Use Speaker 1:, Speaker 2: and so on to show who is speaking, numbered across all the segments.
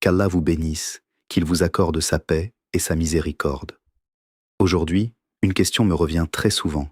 Speaker 1: Qu'Allah vous bénisse, qu'il vous accorde sa paix et sa miséricorde. Aujourd'hui, une question me revient très souvent,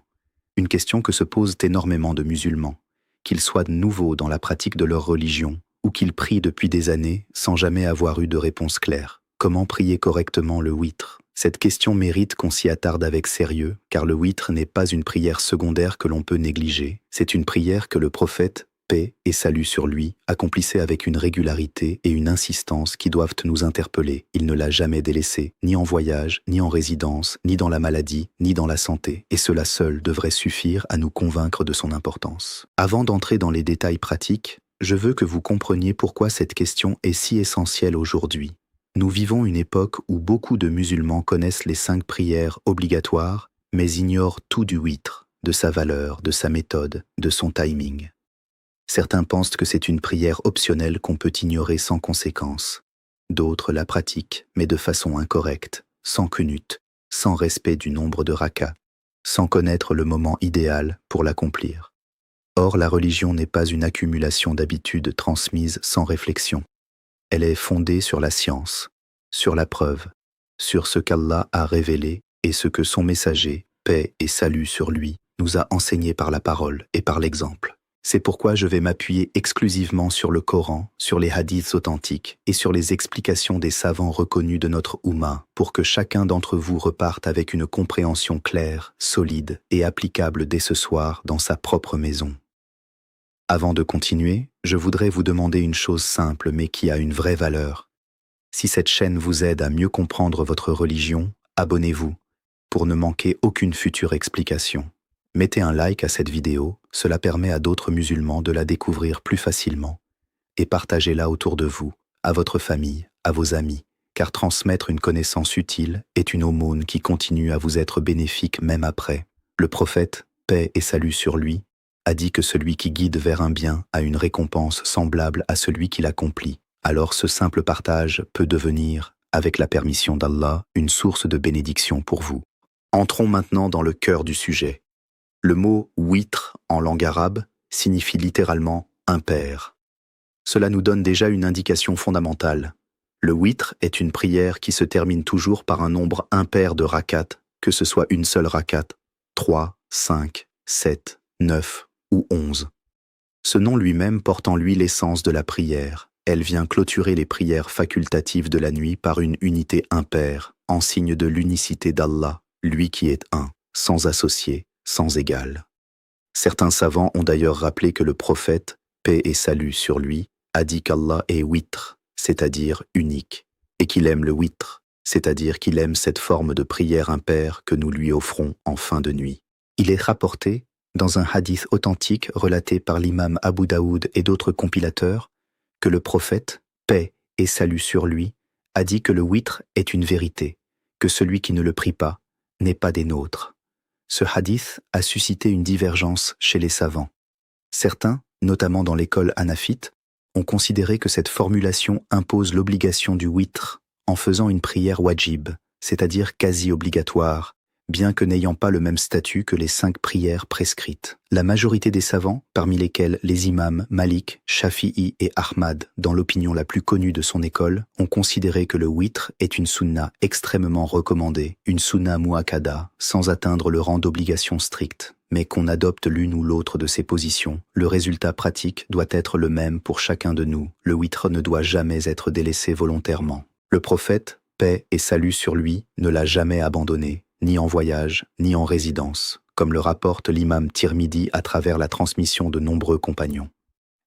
Speaker 1: une question que se posent énormément de musulmans, qu'ils soient nouveaux dans la pratique de leur religion ou qu'ils prient depuis des années sans jamais avoir eu de réponse claire. Comment prier correctement le witr? Cette question mérite qu'on s'y attarde avec sérieux, car le witr n'est pas une prière secondaire que l'on peut négliger. C'est une prière que le prophète, paix et salut sur lui, accomplissait avec une régularité et une insistance qui doivent nous interpeller. Il ne l'a jamais délaissé, ni en voyage, ni en résidence, ni dans la maladie, ni dans la santé, et cela seul devrait suffire à nous convaincre de son importance. Avant d'entrer dans les détails pratiques, je veux que vous compreniez pourquoi cette question est si essentielle aujourd'hui. Nous vivons une époque où beaucoup de musulmans connaissent les 5 prières obligatoires, mais ignorent tout du witr, de sa valeur, de sa méthode, de son timing. Certains pensent que c'est une prière optionnelle qu'on peut ignorer sans conséquence. D'autres la pratiquent, mais de façon incorrecte, sans qunut, sans respect du nombre de rakats, sans connaître le moment idéal pour l'accomplir. Or, la religion n'est pas une accumulation d'habitudes transmises sans réflexion. Elle est fondée sur la science, sur la preuve, sur ce qu'Allah a révélé et ce que son messager, paix et salut sur lui, nous a enseigné par la parole et par l'exemple. C'est pourquoi je vais m'appuyer exclusivement sur le Coran, sur les hadiths authentiques et sur les explications des savants reconnus de notre Oumma pour que chacun d'entre vous reparte avec une compréhension claire, solide et applicable dès ce soir dans sa propre maison. Avant de continuer, je voudrais vous demander une chose simple mais qui a une vraie valeur. Si cette chaîne vous aide à mieux comprendre votre religion, abonnez-vous pour ne manquer aucune future explication. Mettez un like à cette vidéo, cela permet à d'autres musulmans de la découvrir plus facilement. Et partagez-la autour de vous, à votre famille, à vos amis, car transmettre une connaissance utile est une aumône qui continue à vous être bénéfique même après. Le prophète, paix et salut sur lui, a dit que celui qui guide vers un bien a une récompense semblable à celui qui l'accomplit. Alors ce simple partage peut devenir, avec la permission d'Allah, une source de bénédiction pour vous. Entrons maintenant dans le cœur du sujet. Le mot « witr » en langue arabe signifie littéralement « impair ». Cela nous donne déjà une indication fondamentale. Le witr est une prière qui se termine toujours par un nombre impair de rakats, que ce soit une seule rakat, 3, 5, 7, 9 ou 11. Ce nom lui-même porte en lui l'essence de la prière. Elle vient clôturer les prières facultatives de la nuit par une unité impaire, en signe de l'unicité d'Allah, lui qui est un, sans associé, sans égal. Certains savants ont d'ailleurs rappelé que le prophète, paix et salut sur lui, a dit qu'Allah est witr, c'est-à-dire unique, et qu'il aime le witr, c'est-à-dire qu'il aime cette forme de prière impaire que nous lui offrons en fin de nuit. Il est rapporté, dans un hadith authentique relaté par l'imam Abu Daoud et d'autres compilateurs, que le prophète, paix et salut sur lui, a dit que le witr est une vérité, que celui qui ne le prie pas n'est pas des nôtres. Ce hadith a suscité une divergence chez les savants. Certains, notamment dans l'école hanafite, ont considéré que cette formulation impose l'obligation du witr en faisant une prière wajib, c'est-à-dire quasi obligatoire, bien que n'ayant pas le même statut que les 5 prières prescrites. La majorité des savants, parmi lesquels les imams Malik, Shafi'i et Ahmad, dans l'opinion la plus connue de son école, ont considéré que le witr est une sunna extrêmement recommandée, une sunna muakkada, sans atteindre le rang d'obligation stricte. Mais qu'on adopte l'une ou l'autre de ces positions, le résultat pratique doit être le même pour chacun de nous. Le witr ne doit jamais être délaissé volontairement. Le prophète, paix et salut sur lui, ne l'a jamais abandonné, ni en voyage, ni en résidence, comme le rapporte l'imam Tirmidhi à travers la transmission de nombreux compagnons.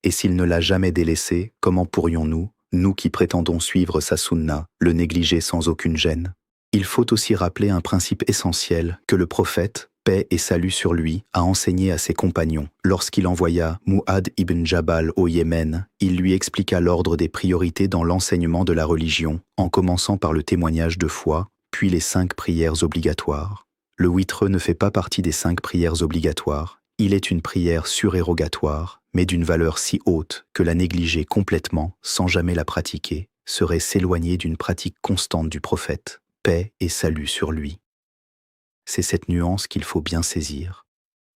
Speaker 1: Et s'il ne l'a jamais délaissé, comment pourrions-nous, nous qui prétendons suivre sa sunna, le négliger sans aucune gêne? Il faut aussi rappeler un principe essentiel que le prophète, paix et salut sur lui, a enseigné à ses compagnons. Lorsqu'il envoya Mu'adh ibn Jabal au Yémen, il lui expliqua l'ordre des priorités dans l'enseignement de la religion, en commençant par le témoignage de foi, puis les 5 prières obligatoires. Le witr ne fait pas partie des 5 prières obligatoires. Il est une prière surérogatoire, mais d'une valeur si haute que la négliger complètement, sans jamais la pratiquer, serait s'éloigner d'une pratique constante du prophète, paix et salut sur lui. C'est cette nuance qu'il faut bien saisir.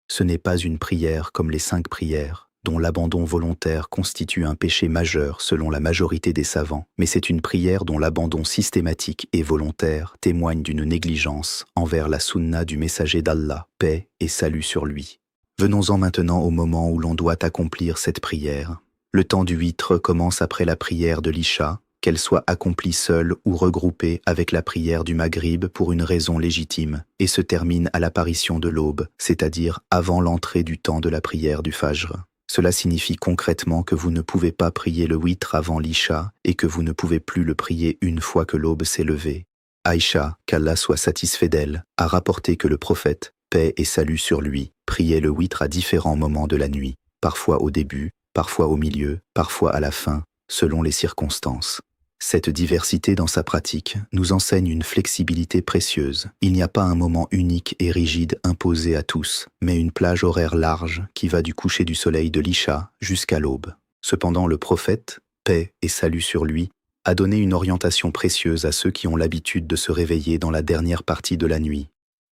Speaker 1: Ce n'est pas une prière comme les 5 prières, dont l'abandon volontaire constitue un péché majeur selon la majorité des savants, mais c'est une prière dont l'abandon systématique et volontaire témoigne d'une négligence envers la sunna du messager d'Allah, paix et salut sur lui. Venons-en maintenant au moment où l'on doit accomplir cette prière. Le temps du witr commence après la prière de l'Isha, qu'elle soit accomplie seule ou regroupée avec la prière du Maghrib pour une raison légitime, et se termine à l'apparition de l'aube, c'est-à-dire avant l'entrée du temps de la prière du Fajr. Cela signifie concrètement que vous ne pouvez pas prier le witr avant l'Isha et que vous ne pouvez plus le prier une fois que l'aube s'est levée. Aïcha, qu'Allah soit satisfait d'elle, a rapporté que le prophète, paix et salut sur lui, priait le witr à différents moments de la nuit, parfois au début, parfois au milieu, parfois à la fin, selon les circonstances. Cette diversité dans sa pratique nous enseigne une flexibilité précieuse. Il n'y a pas un moment unique et rigide imposé à tous, mais une plage horaire large qui va du coucher du soleil de l'Isha jusqu'à l'aube. Cependant, le prophète, paix et salut sur lui, a donné une orientation précieuse à ceux qui ont l'habitude de se réveiller dans la dernière partie de la nuit.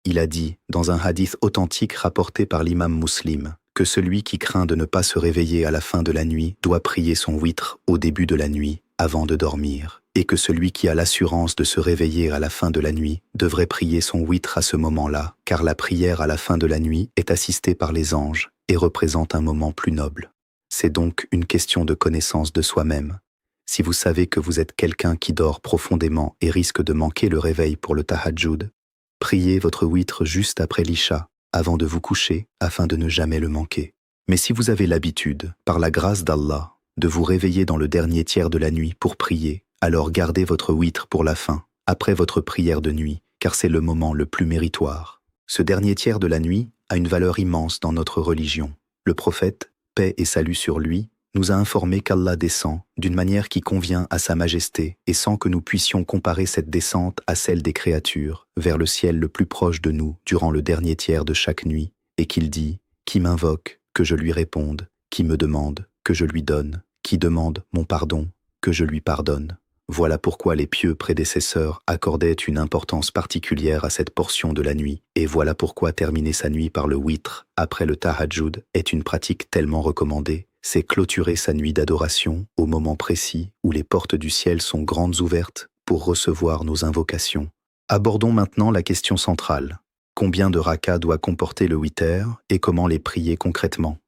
Speaker 1: Il a dit, dans un hadith authentique rapporté par l'imam Muslim, que celui qui craint de ne pas se réveiller à la fin de la nuit doit prier son witr au début de la nuit, avant de dormir, et que celui qui a l'assurance de se réveiller à la fin de la nuit devrait prier son witr à ce moment-là, car la prière à la fin de la nuit est assistée par les anges et représente un moment plus noble. C'est donc une question de connaissance de soi-même. Si vous savez que vous êtes quelqu'un qui dort profondément et risque de manquer le réveil pour le tahajjud, priez votre witr juste après l'Isha, avant de vous coucher, afin de ne jamais le manquer. Mais si vous avez l'habitude, par la grâce d'Allah, de vous réveiller dans le dernier tiers de la nuit pour prier, alors gardez votre witr pour la fin, après votre prière de nuit, car c'est le moment le plus méritoire. Ce dernier tiers de la nuit a une valeur immense dans notre religion. Le prophète, paix et salut sur lui, nous a informé qu'Allah descend d'une manière qui convient à sa majesté et sans que nous puissions comparer cette descente à celle des créatures vers le ciel le plus proche de nous durant le dernier tiers de chaque nuit, et qu'il dit « Qui m'invoque, que je lui réponde, qui me demande, que je lui donne, qui demande mon pardon, que je lui pardonne. » Voilà pourquoi les pieux prédécesseurs accordaient une importance particulière à cette portion de la nuit, et voilà pourquoi terminer sa nuit par le witr, après le tahajjud, est une pratique tellement recommandée. C'est clôturer sa nuit d'adoration au moment précis où les portes du ciel sont grandes ouvertes pour recevoir nos invocations. Abordons maintenant la question centrale. Combien de rakas doit comporter le witr et comment les prier concrètement?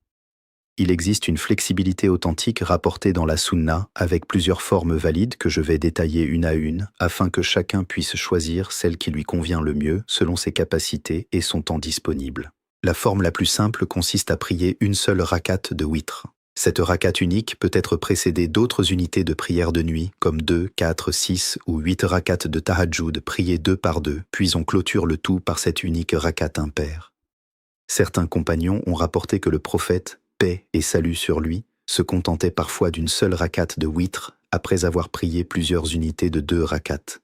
Speaker 1: Il existe une flexibilité authentique rapportée dans la sunna avec plusieurs formes valides que je vais détailler une à une afin que chacun puisse choisir celle qui lui convient le mieux selon ses capacités et son temps disponible. La forme la plus simple consiste à prier une seule rakat de witr. Cette rakat unique peut être précédée d'autres unités de prière de nuit, comme 2, 4, 6 ou 8 rakats de tahajjud priées 2 par 2, puis on clôture le tout par cette unique rakat impaire. Certains compagnons ont rapporté que le prophète, paix et salut sur lui, se contentait parfois d'une seule rakat de witr après avoir prié plusieurs unités de 2 rakats.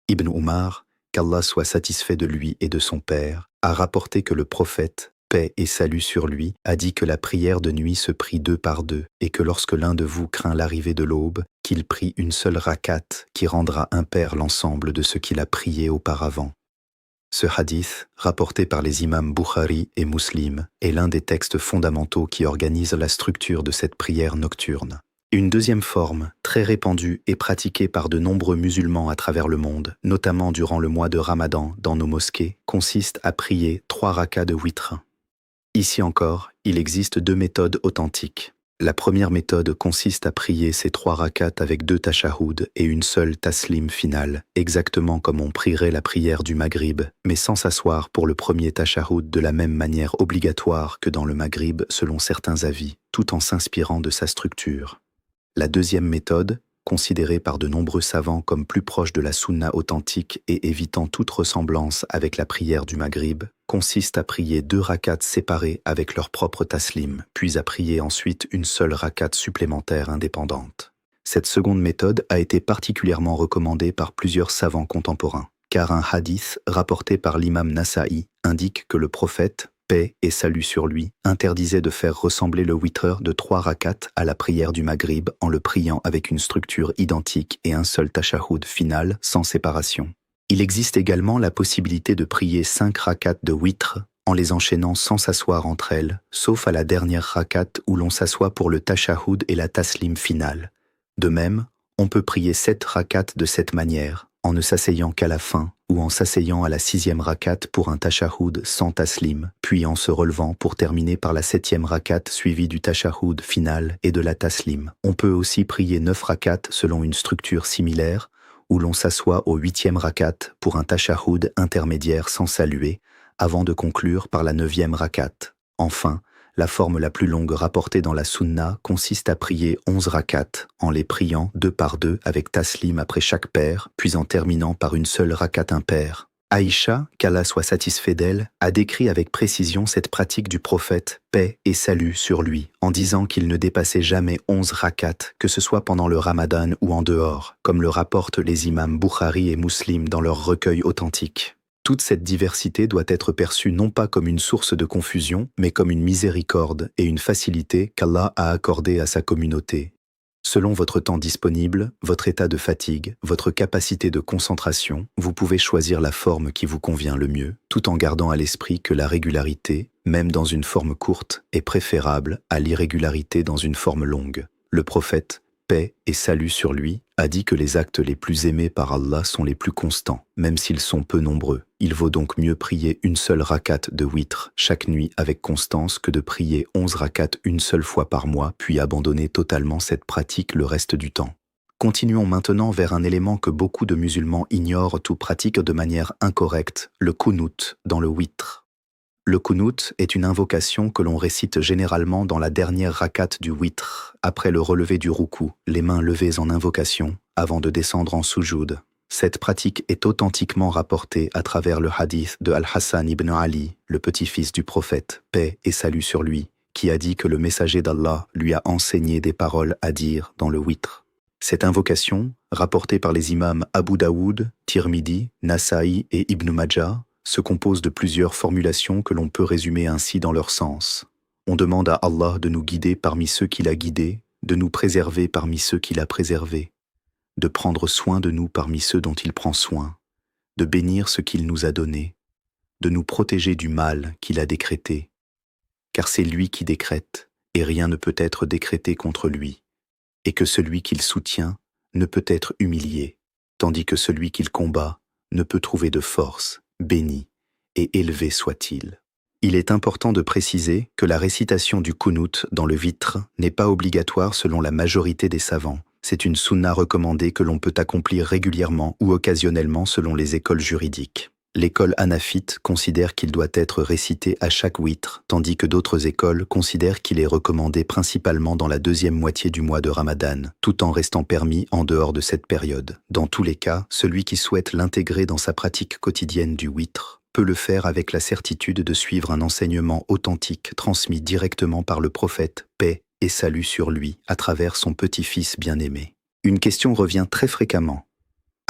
Speaker 1: Ibn Umar, qu'Allah soit satisfait de lui et de son père, a rapporté que le prophète, paix et salut sur lui, a dit que la prière de nuit se prie 2 par 2 et que lorsque l'un de vous craint l'arrivée de l'aube, qu'il prie une seule rakat qui rendra impair l'ensemble de ce qu'il a prié auparavant. Ce hadith, rapporté par les imams Bukhari et Muslim, est l'un des textes fondamentaux qui organisent la structure de cette prière nocturne. Une deuxième forme, très répandue et pratiquée par de nombreux musulmans à travers le monde, notamment durant le mois de Ramadan dans nos mosquées, consiste à prier 3 rakats de witr. Ici encore, il existe 2 méthodes authentiques. La première méthode consiste à prier ces 3 rakats avec 2 tashahhud et une seule taslim finale, exactement comme on prierait la prière du Maghrib, mais sans s'asseoir pour le premier tashahhud de la même manière obligatoire que dans le Maghrib selon certains avis, tout en s'inspirant de sa structure. La deuxième méthode, considérée par de nombreux savants comme plus proche de la sunna authentique et évitant toute ressemblance avec la prière du Maghrib, consiste à prier 2 rakats séparés avec leur propre taslim, puis à prier ensuite une seule rakat supplémentaire indépendante. Cette seconde méthode a été particulièrement recommandée par plusieurs savants contemporains, car un hadith rapporté par l'imam Nasa'i indique que le prophète, paix et salut sur lui, interdisait de faire ressembler le witr de 3 rakats à la prière du Maghrib en le priant avec une structure identique et un seul tashahhud final sans séparation. Il existe également la possibilité de prier 5 rakats de witr en les enchaînant sans s'asseoir entre elles, sauf à la dernière rakat où l'on s'assoit pour le tashahhud et la taslim finale. De même, on peut prier 7 rakats de cette manière, en ne s'asseyant qu'à la fin, ou en s'asseyant à la 6e rakat pour un tashahhud sans taslim, puis en se relevant pour terminer par la 7e rakat suivie du tashahhud final et de la taslim. On peut aussi prier 9 rakats selon une structure similaire, où l'on s'assoit au 8e rakat pour un tashahhud intermédiaire sans saluer, avant de conclure par la 9e rakat. Enfin, la forme la plus longue rapportée dans la sunna consiste à prier 11 rakats, en les priant 2 par 2 avec taslim après chaque paire, puis en terminant par une seule rakat impaire. Aïcha, qu'Allah soit satisfait d'elle, a décrit avec précision cette pratique du prophète, paix et salut sur lui, en disant qu'il ne dépassait jamais 11 rakats, que ce soit pendant le ramadan ou en dehors, comme le rapportent les imams Bukhari et Muslim dans leurs recueils authentiques. Toute cette diversité doit être perçue non pas comme une source de confusion, mais comme une miséricorde et une facilité qu'Allah a accordée à sa communauté. Selon votre temps disponible, votre état de fatigue, votre capacité de concentration, vous pouvez choisir la forme qui vous convient le mieux, tout en gardant à l'esprit que la régularité, même dans une forme courte, est préférable à l'irrégularité dans une forme longue. Le prophète, paix et salut sur lui, a dit que les actes les plus aimés par Allah sont les plus constants, même s'ils sont peu nombreux. Il vaut donc mieux prier une seule rakat de witr chaque nuit avec constance que de prier 11 rakats une seule fois par mois, puis abandonner totalement cette pratique le reste du temps. Continuons maintenant vers un élément que beaucoup de musulmans ignorent ou pratiquent de manière incorrecte, le kunut dans le witr. Le kunut est une invocation que l'on récite généralement dans la dernière rakat du witr, après le relevé du roukou, les mains levées en invocation, avant de descendre en soujoud. Cette pratique est authentiquement rapportée à travers le hadith de Al-Hassan ibn Ali, le petit-fils du prophète, paix et salut sur lui, qui a dit que le messager d'Allah lui a enseigné des paroles à dire dans le witr. Cette invocation, rapportée par les imams Abu Daoud, Tirmidhi, Nasa'i et Ibn Majah, se compose de plusieurs formulations que l'on peut résumer ainsi dans leur sens. On demande à Allah de nous guider parmi ceux qu'il a guidés, de nous préserver parmi ceux qu'il a préservés, de prendre soin de nous parmi ceux dont il prend soin, de bénir ce qu'il nous a donné, de nous protéger du mal qu'il a décrété, car c'est lui qui décrète, et rien ne peut être décrété contre lui, et que celui qu'il soutient ne peut être humilié, tandis que celui qu'il combat ne peut trouver de force. Béni et élevé soit-il. Il est important de préciser que la récitation du kunut dans le witr n'est pas obligatoire selon la majorité des savants. C'est une sunna recommandée que l'on peut accomplir régulièrement ou occasionnellement selon les écoles juridiques. L'école hanafite considère qu'il doit être récité à chaque witr, tandis que d'autres écoles considèrent qu'il est recommandé principalement dans la deuxième moitié du mois de Ramadan, tout en restant permis en dehors de cette période. Dans tous les cas, celui qui souhaite l'intégrer dans sa pratique quotidienne du witr peut le faire avec la certitude de suivre un enseignement authentique transmis directement par le prophète, paix et salut sur lui, à travers son petit-fils bien-aimé. Une question revient très fréquemment.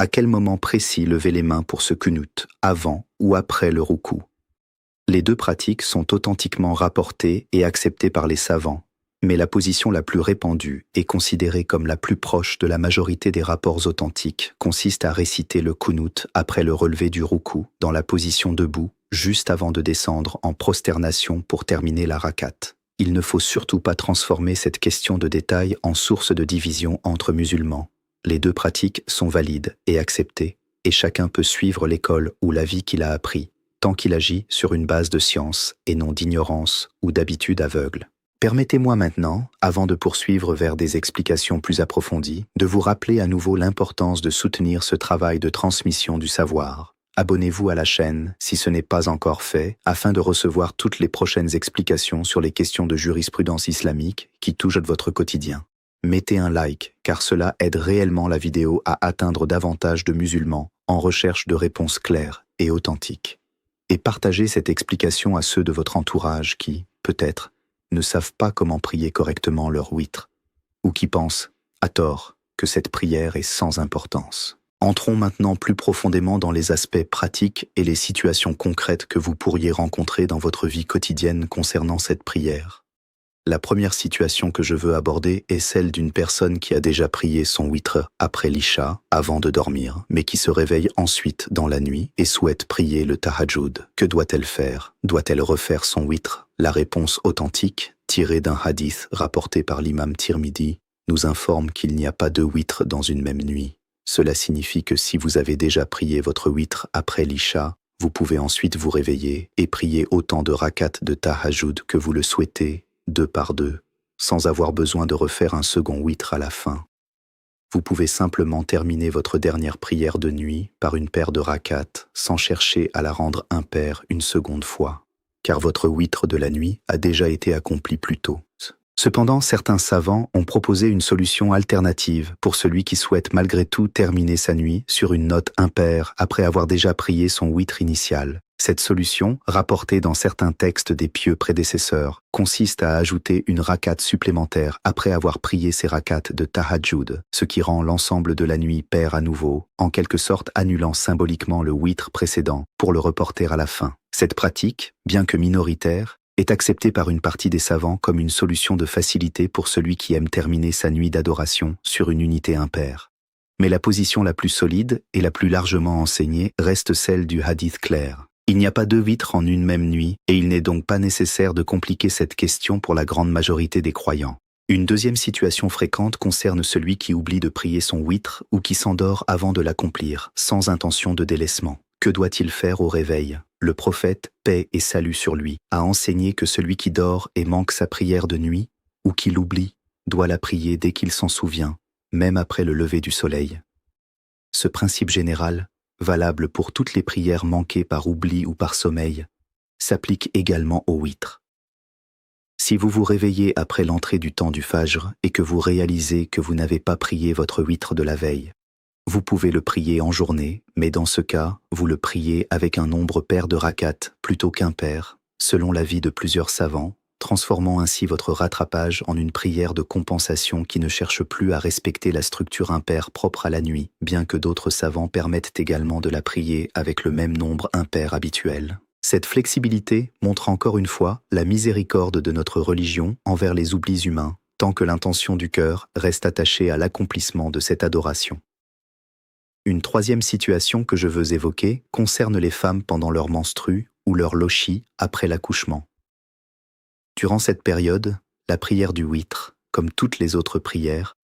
Speaker 1: À quel moment précis lever les mains pour ce kunut, avant ou après le roukou? Les deux pratiques sont authentiquement rapportées et acceptées par les savants, mais la position la plus répandue et considérée comme la plus proche de la majorité des rapports authentiques consiste à réciter le kunut après le relevé du roukou, dans la position debout, juste avant de descendre en prosternation pour terminer la rakat. Il ne faut surtout pas transformer cette question de détail en source de division entre musulmans. Les deux pratiques sont valides et acceptées, et chacun peut suivre l'école ou la vie qu'il a appris, tant qu'il agit sur une base de science et non d'ignorance ou d'habitude aveugle. Permettez-moi maintenant, avant de poursuivre vers des explications plus approfondies, de vous rappeler à nouveau l'importance de soutenir ce travail de transmission du savoir. Abonnez-vous à la chaîne si ce n'est pas encore fait, afin de recevoir toutes les prochaines explications sur les questions de jurisprudence islamique qui touchent votre quotidien. Mettez un like, car cela aide réellement la vidéo à atteindre davantage de musulmans en recherche de réponses claires et authentiques. Et partagez cette explication à ceux de votre entourage qui, peut-être, ne savent pas comment prier correctement leur witr, ou qui pensent, à tort, que cette prière est sans importance. Entrons maintenant plus profondément dans les aspects pratiques et les situations concrètes que vous pourriez rencontrer dans votre vie quotidienne concernant cette prière. La première situation que je veux aborder est celle d'une personne qui a déjà prié son witr après l'isha, avant de dormir, mais qui se réveille ensuite dans la nuit et souhaite prier le tahajjud. Que doit-elle faire? Doit-elle refaire son witr? La réponse authentique, tirée d'un hadith rapporté par l'imam Tirmidhi, nous informe qu'il n'y a pas de witr dans une même nuit. Cela signifie que si vous avez déjà prié votre witr après l'isha, vous pouvez ensuite vous réveiller et prier autant de rakats de tahajjud que vous le souhaitez, 2 par 2, sans avoir besoin de refaire un second witr à la fin. Vous pouvez simplement terminer votre dernière prière de nuit par une paire de rakats sans chercher à la rendre impaire une seconde fois, car votre witr de la nuit a déjà été accompli plus tôt. Cependant, certains savants ont proposé une solution alternative pour celui qui souhaite malgré tout terminer sa nuit sur une note impaire après avoir déjà prié son witr initial. Cette solution, rapportée dans certains textes des pieux prédécesseurs, consiste à ajouter une rakat supplémentaire après avoir prié ses rakats de tahajjud, ce qui rend l'ensemble de la nuit pair à nouveau, en quelque sorte annulant symboliquement le witr précédent pour le reporter à la fin. Cette pratique, bien que minoritaire, est acceptée par une partie des savants comme une solution de facilité pour celui qui aime terminer sa nuit d'adoration sur une unité impaire. Mais la position la plus solide et la plus largement enseignée reste celle du hadith clair. Il n'y a pas 2 witres en une même nuit et il n'est donc pas nécessaire de compliquer cette question pour la grande majorité des croyants. Une deuxième situation fréquente concerne celui qui oublie de prier son witr ou qui s'endort avant de l'accomplir, sans intention de délaissement. Que doit-il faire au réveil? Le prophète, paix et salut sur lui, a enseigné que celui qui dort et manque sa prière de nuit, ou qui l'oublie, doit la prier dès qu'il s'en souvient, même après le lever du soleil. Ce principe général, valable pour toutes les prières manquées par oubli ou par sommeil, s'applique également au witr. Si vous vous réveillez après l'entrée du temps du fajr et que vous réalisez que vous n'avez pas prié votre witr de la veille, vous pouvez le prier en journée, mais dans ce cas, vous le priez avec un nombre pair de rakats plutôt qu'impair, selon l'avis de plusieurs savants, transformant ainsi votre rattrapage en une prière de compensation qui ne cherche plus à respecter la structure impaire propre à la nuit, bien que d'autres savants permettent également de la prier avec le même nombre impair habituel. Cette flexibilité montre encore une fois la miséricorde de notre religion envers les oublis humains, tant que l'intention du cœur reste attachée à l'accomplissement de cette adoration. Une troisième situation que je veux évoquer concerne les femmes pendant leur menstru ou leur lochi après l'accouchement. Durant cette période, la prière du witr, comme toutes les autres prières,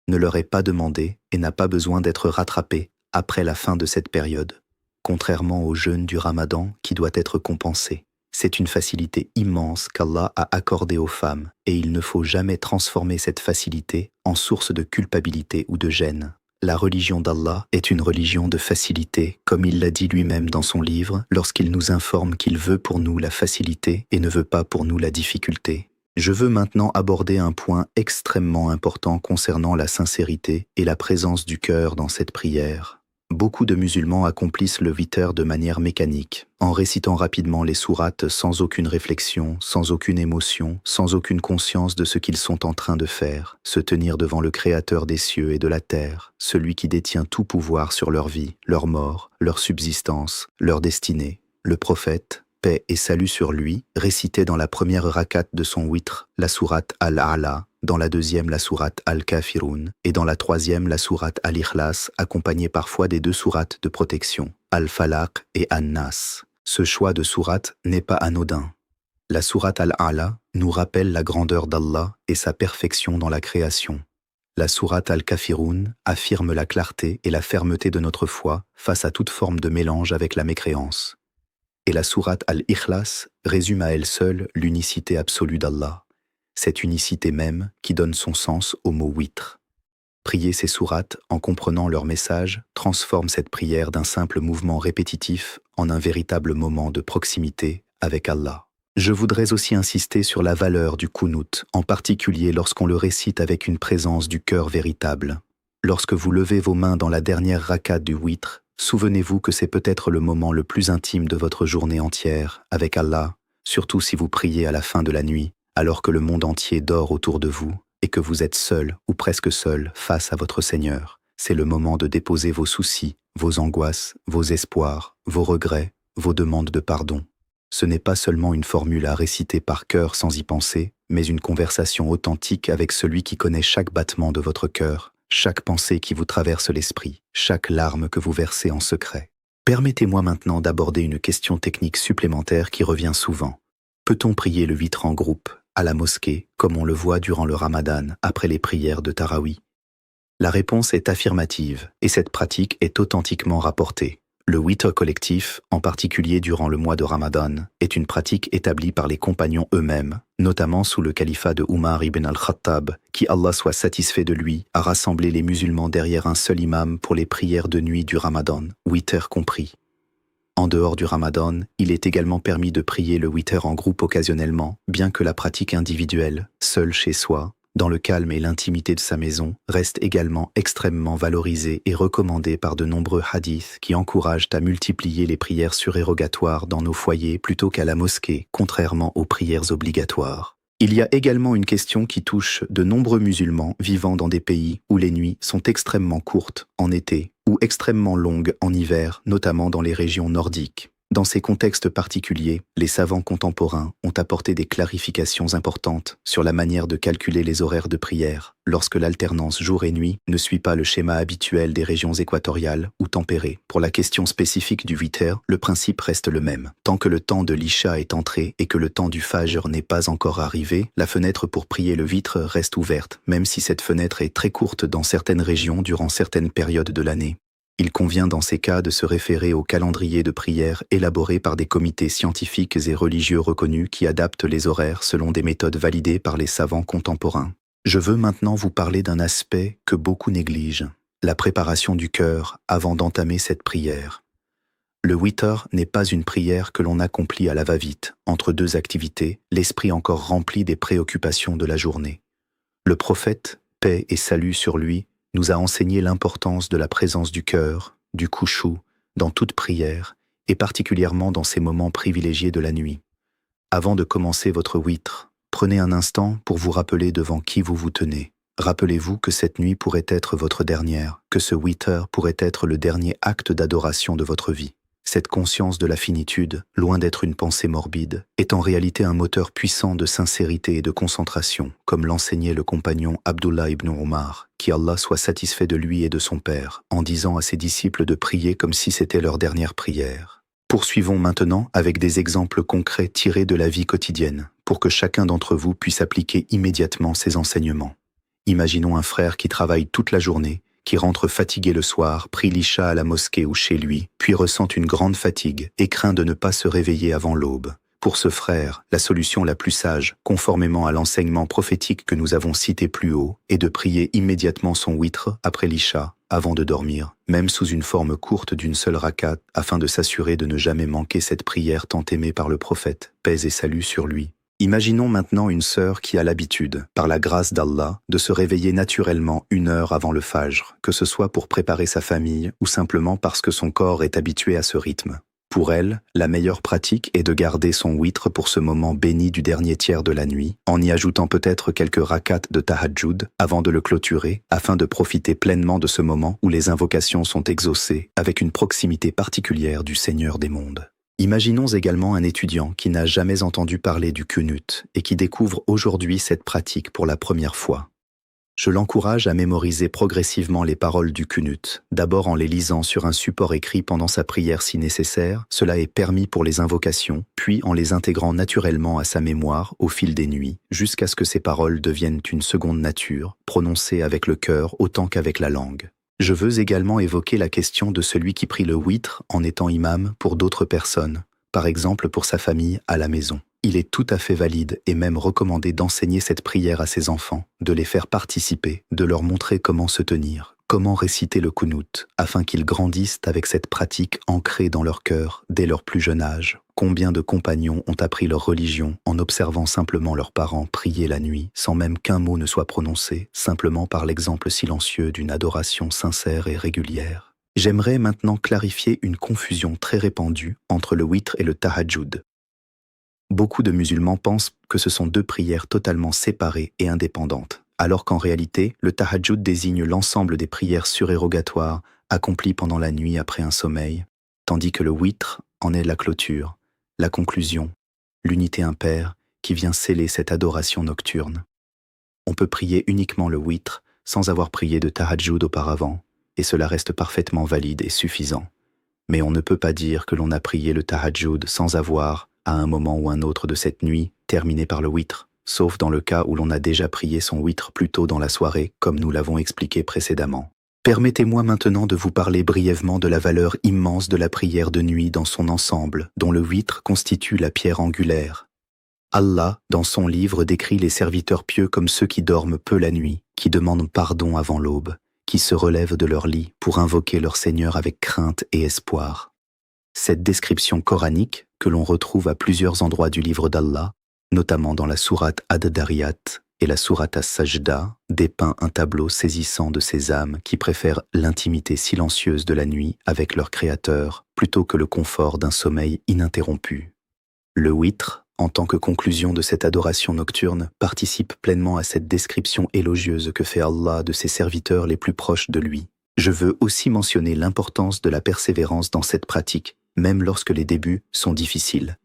Speaker 1: ne leur est pas demandée et n'a pas besoin d'être rattrapée après la fin de cette période, contrairement au jeûne du Ramadan qui doit être compensé. C'est une facilité immense qu'Allah a accordée aux femmes et il ne faut jamais transformer cette facilité en source de culpabilité ou de gêne. La religion d'Allah est une religion de facilité, comme il l'a dit lui-même dans son livre, lorsqu'il nous informe qu'il veut pour nous la facilité et ne veut pas pour nous la difficulté. Je veux maintenant aborder un point extrêmement important concernant la sincérité et la présence du cœur dans cette prière. Beaucoup de musulmans accomplissent le witr de manière mécanique, en récitant rapidement les sourates sans aucune réflexion, sans aucune émotion, sans aucune conscience de ce qu'ils sont en train de faire, se tenir devant le Créateur des cieux et de la terre, celui qui détient tout pouvoir sur leur vie, leur mort, leur subsistance, leur destinée. Le prophète, paix et salut sur lui, récitait dans la première rakat de son witr la sourate Al-A'la, dans la deuxième la sourate Al-Kafirun et dans la troisième la sourate Al-Ikhlas, accompagnée parfois des 2 sourates de protection, Al-Falaq et An-Nas. Ce choix de sourate n'est pas anodin. La sourate Al-A'la nous rappelle la grandeur d'Allah et sa perfection dans la création. La sourate Al-Kafirun affirme la clarté et la fermeté de notre foi face à toute forme de mélange avec la mécréance. Et la sourate Al-Ikhlas résume à elle seule l'unicité absolue d'Allah, cette unicité même qui donne son sens au mot witr. Prier ces sourates en comprenant leur message transforme cette prière d'un simple mouvement répétitif en un véritable moment de proximité avec Allah. Je voudrais aussi insister sur la valeur du Qunut, en particulier lorsqu'on le récite avec une présence du cœur véritable. Lorsque vous levez vos mains dans la dernière rakat du witr, souvenez-vous que c'est peut-être le moment le plus intime de votre journée entière avec Allah, surtout si vous priez à la fin de la nuit, alors que le monde entier dort autour de vous et que vous êtes seul ou presque seul face à votre Seigneur. C'est le moment de déposer vos soucis, vos angoisses, vos espoirs, vos regrets, vos demandes de pardon. Ce n'est pas seulement une formule à réciter par cœur sans y penser, mais une conversation authentique avec celui qui connaît chaque battement de votre cœur, chaque pensée qui vous traverse l'esprit, chaque larme que vous versez en secret. Permettez-moi maintenant d'aborder une question technique supplémentaire qui revient souvent. Peut-on prier le witr en groupe, à la mosquée, comme on le voit durant le Ramadan, après les prières de Tarawih? La réponse est affirmative, et cette pratique est authentiquement rapportée. Le witr collectif, en particulier durant le mois de Ramadan, est une pratique établie par les compagnons eux-mêmes, notamment sous le califat de Umar ibn al-Khattab, qui Allah soit satisfait de lui, a rassemblé les musulmans derrière un seul imam pour les prières de nuit du Ramadan, witr compris. En dehors du Ramadan, il est également permis de prier le witr en groupe occasionnellement, bien que la pratique individuelle, seule chez soi, dans le calme et l'intimité de sa maison, reste également extrêmement valorisée et recommandée par de nombreux hadiths qui encouragent à multiplier les prières surérogatoires dans nos foyers plutôt qu'à la mosquée, contrairement aux prières obligatoires. Il y a également une question qui touche de nombreux musulmans vivant dans des pays où les nuits sont extrêmement courtes en été ou extrêmement longues en hiver, notamment dans les régions nordiques. Dans ces contextes particuliers, les savants contemporains ont apporté des clarifications importantes sur la manière de calculer les horaires de prière lorsque l'alternance jour et nuit ne suit pas le schéma habituel des régions équatoriales ou tempérées. Pour la question spécifique du witr, le principe reste le même. Tant que le temps de l'Isha est entré et que le temps du Fajr n'est pas encore arrivé, la fenêtre pour prier le witr reste ouverte, même si cette fenêtre est très courte dans certaines régions durant certaines périodes de l'année. Il convient dans ces cas de se référer au calendrier de prière élaboré par des comités scientifiques et religieux reconnus qui adaptent les horaires selon des méthodes validées par les savants contemporains. Je veux maintenant vous parler d'un aspect que beaucoup négligent, la préparation du cœur avant d'entamer cette prière. Le witr n'est pas une prière que l'on accomplit à la va-vite, entre deux activités, l'esprit encore rempli des préoccupations de la journée. Le prophète, paix et salut sur lui, nous a enseigné l'importance de la présence du cœur, du khushu, dans toute prière, et particulièrement dans ces moments privilégiés de la nuit. Avant de commencer votre witr, prenez un instant pour vous rappeler devant qui vous vous tenez. Rappelez-vous que cette nuit pourrait être votre dernière, que ce witr pourrait être le dernier acte d'adoration de votre vie. Cette conscience de la finitude, loin d'être une pensée morbide, est en réalité un moteur puissant de sincérité et de concentration, comme l'enseignait le compagnon Abdullah ibn Omar, qui Allah soit satisfait de lui et de son père, en disant à ses disciples de prier comme si c'était leur dernière prière. Poursuivons maintenant avec des exemples concrets tirés de la vie quotidienne, pour que chacun d'entre vous puisse appliquer immédiatement ces enseignements. Imaginons un frère qui travaille toute la journée, qui rentre fatigué le soir, prie l'Isha à la mosquée ou chez lui, puis ressent une grande fatigue et craint de ne pas se réveiller avant l'aube. Pour ce frère, la solution la plus sage, conformément à l'enseignement prophétique que nous avons cité plus haut, est de prier immédiatement son witr après l'Isha, avant de dormir, même sous une forme courte d'une seule rakat, afin de s'assurer de ne jamais manquer cette prière tant aimée par le prophète, paix et salut sur lui. Imaginons maintenant une sœur qui a l'habitude, par la grâce d'Allah, de se réveiller naturellement 1 heure avant le Fajr, que ce soit pour préparer sa famille ou simplement parce que son corps est habitué à ce rythme. Pour elle, la meilleure pratique est de garder son witr pour ce moment béni du dernier tiers de la nuit, en y ajoutant peut-être quelques rakats de tahajjud avant de le clôturer, afin de profiter pleinement de ce moment où les invocations sont exaucées avec une proximité particulière du Seigneur des mondes. Imaginons également un étudiant qui n'a jamais entendu parler du qunut et qui découvre aujourd'hui cette pratique pour la première fois. Je l'encourage à mémoriser progressivement les paroles du qunut, d'abord en les lisant sur un support écrit pendant sa prière si nécessaire, cela est permis pour les invocations, puis en les intégrant naturellement à sa mémoire au fil des nuits, jusqu'à ce que ces paroles deviennent une seconde nature, prononcées avec le cœur autant qu'avec la langue. Je veux également évoquer la question de celui qui prie le witr en étant imam pour d'autres personnes, par exemple pour sa famille à la maison. Il est tout à fait valide et même recommandé d'enseigner cette prière à ses enfants, de les faire participer, de leur montrer comment se tenir, comment réciter le qunut, afin qu'ils grandissent avec cette pratique ancrée dans leur cœur dès leur plus jeune âge. Combien de compagnons ont appris leur religion en observant simplement leurs parents prier la nuit, sans même qu'un mot ne soit prononcé, simplement par l'exemple silencieux d'une adoration sincère et régulière. J'aimerais maintenant clarifier une confusion très répandue entre le witr et le tahajjud. Beaucoup de musulmans pensent que ce sont deux prières totalement séparées et indépendantes, alors qu'en réalité, le tahajjud désigne l'ensemble des prières surérogatoires accomplies pendant la nuit après un sommeil, tandis que le witr en est la clôture, la conclusion, l'unité impaire qui vient sceller cette adoration nocturne. On peut prier uniquement le witr sans avoir prié de tahajjud auparavant, et cela reste parfaitement valide et suffisant. Mais on ne peut pas dire que l'on a prié le tahajjud sans avoir, à un moment ou un autre de cette nuit, terminé par le witr, sauf dans le cas où l'on a déjà prié son witr plus tôt dans la soirée, comme nous l'avons expliqué précédemment. Permettez-moi maintenant de vous parler brièvement de la valeur immense de la prière de nuit dans son ensemble, dont le witr constitue la pierre angulaire. Allah, dans son livre, décrit les serviteurs pieux comme ceux qui dorment peu la nuit, qui demandent pardon avant l'aube, qui se relèvent de leur lit pour invoquer leur Seigneur avec crainte et espoir. Cette description coranique, que l'on retrouve à plusieurs endroits du livre d'Allah, notamment dans la sourate Ad-Dariyat et la sourate As-Sajda, dépeint un tableau saisissant de ces âmes qui préfèrent l'intimité silencieuse de la nuit avec leur Créateur plutôt que le confort d'un sommeil ininterrompu. Le witr, en tant que conclusion de cette adoration nocturne, participe pleinement à cette description élogieuse que fait Allah de ses serviteurs les plus proches de lui. Je veux aussi mentionner l'importance de la persévérance dans cette pratique, même lorsque les débuts sont difficiles.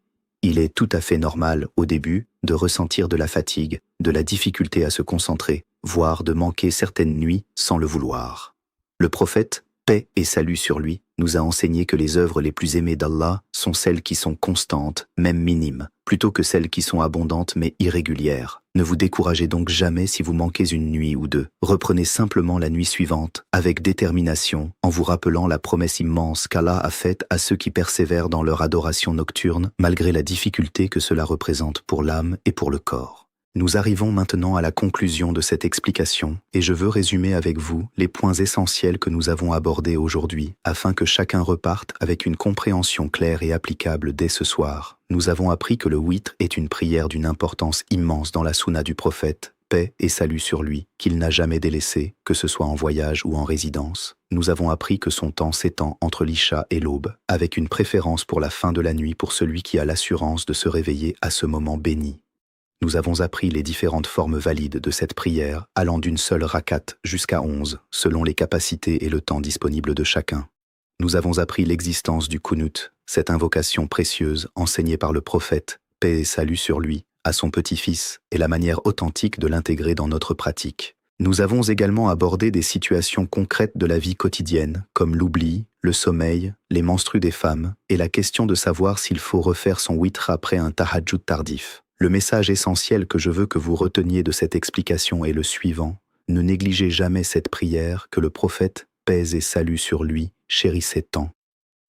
Speaker 1: Il est tout à fait normal, au début, de ressentir de la fatigue, de la difficulté à se concentrer, voire de manquer certaines nuits sans le vouloir. Le prophète, paix et salut sur lui, nous a enseigné que les œuvres les plus aimées d'Allah sont celles qui sont constantes, même minimes, plutôt que celles qui sont abondantes mais irrégulières. Ne vous découragez donc jamais si vous manquez une nuit ou deux. Reprenez simplement la nuit suivante, avec détermination, en vous rappelant la promesse immense qu'Allah a faite à ceux qui persévèrent dans leur adoration nocturne, malgré la difficulté que cela représente pour l'âme et pour le corps. Nous arrivons maintenant à la conclusion de cette explication, et je veux résumer avec vous les points essentiels que nous avons abordés aujourd'hui, afin que chacun reparte avec une compréhension claire et applicable dès ce soir. Nous avons appris que le witr est une prière d'une importance immense dans la sunna du prophète, paix et salut sur lui, qu'il n'a jamais délaissé, que ce soit en voyage ou en résidence. Nous avons appris que son temps s'étend entre l'isha et l'aube, avec une préférence pour la fin de la nuit pour celui qui a l'assurance de se réveiller à ce moment béni. Nous avons appris les différentes formes valides de cette prière, allant d'une seule rakat jusqu'à 11, selon les capacités et le temps disponibles de chacun. Nous avons appris l'existence du kunut, cette invocation précieuse enseignée par le prophète, paix et salut sur lui, à son petit-fils, et la manière authentique de l'intégrer dans notre pratique. Nous avons également abordé des situations concrètes de la vie quotidienne, comme l'oubli, le sommeil, les menstrues des femmes, et la question de savoir s'il faut refaire son witr après un tahajjud tardif. Le message essentiel que je veux que vous reteniez de cette explication est le suivant. Ne négligez jamais cette prière que le prophète, paix et salut sur lui, chérissait tant.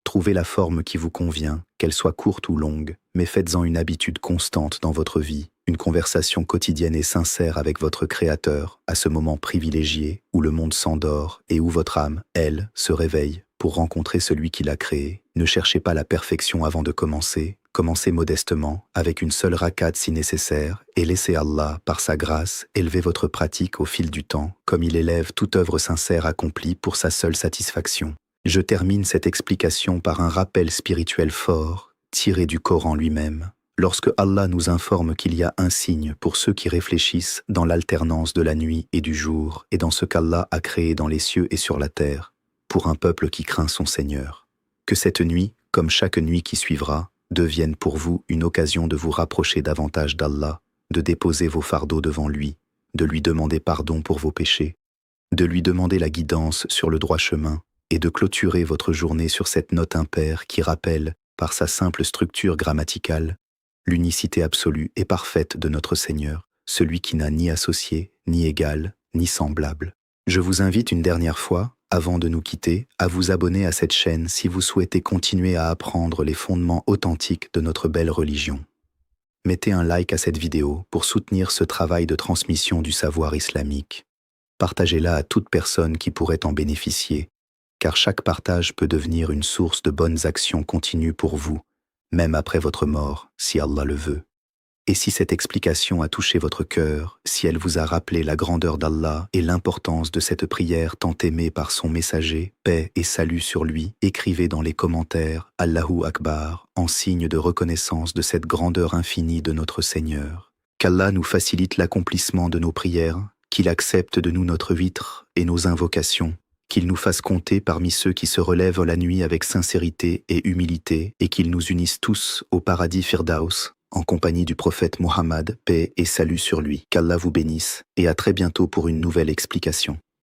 Speaker 1: Trouvez la forme qui vous convient, qu'elle soit courte ou longue, mais faites-en une habitude constante dans votre vie, une conversation quotidienne et sincère avec votre Créateur, à ce moment privilégié où le monde s'endort et où votre âme, elle, se réveille pour rencontrer celui qui l'a créé. Ne cherchez pas la perfection avant de commencer. Commencez modestement, avec une seule rakat si nécessaire, et laissez Allah, par sa grâce, élever votre pratique au fil du temps, comme il élève toute œuvre sincère accomplie pour sa seule satisfaction. Je termine cette explication par un rappel spirituel fort, tiré du Coran lui-même, lorsque Allah nous informe qu'il y a un signe pour ceux qui réfléchissent dans l'alternance de la nuit et du jour, et dans ce qu'Allah a créé dans les cieux et sur la terre, pour un peuple qui craint son Seigneur. Que cette nuit, comme chaque nuit qui suivra, devienne pour vous une occasion de vous rapprocher davantage d'Allah, de déposer vos fardeaux devant lui, de lui demander pardon pour vos péchés, de lui demander la guidance sur le droit chemin et de clôturer votre journée sur cette note impaire qui rappelle, par sa simple structure grammaticale, l'unicité absolue et parfaite de notre Seigneur, celui qui n'a ni associé, ni égal, ni semblable. Je vous invite une dernière fois, avant de nous quitter, à vous abonner à cette chaîne si vous souhaitez continuer à apprendre les fondements authentiques de notre belle religion. Mettez un like à cette vidéo pour soutenir ce travail de transmission du savoir islamique. Partagez-la à toute personne qui pourrait en bénéficier, car chaque partage peut devenir une source de bonnes actions continues pour vous, même après votre mort, si Allah le veut. Et si cette explication a touché votre cœur, si elle vous a rappelé la grandeur d'Allah et l'importance de cette prière tant aimée par son messager, paix et salut sur lui, écrivez dans les commentaires « Allahu Akbar » en signe de reconnaissance de cette grandeur infinie de notre Seigneur. Qu'Allah nous facilite l'accomplissement de nos prières, qu'il accepte de nous notre witr et nos invocations, qu'il nous fasse compter parmi ceux qui se relèvent la nuit avec sincérité et humilité et qu'il nous unisse tous au paradis Firdaus, en compagnie du prophète Mohammed, paix et salut sur lui. Qu'Allah vous bénisse, et à très bientôt pour une nouvelle explication.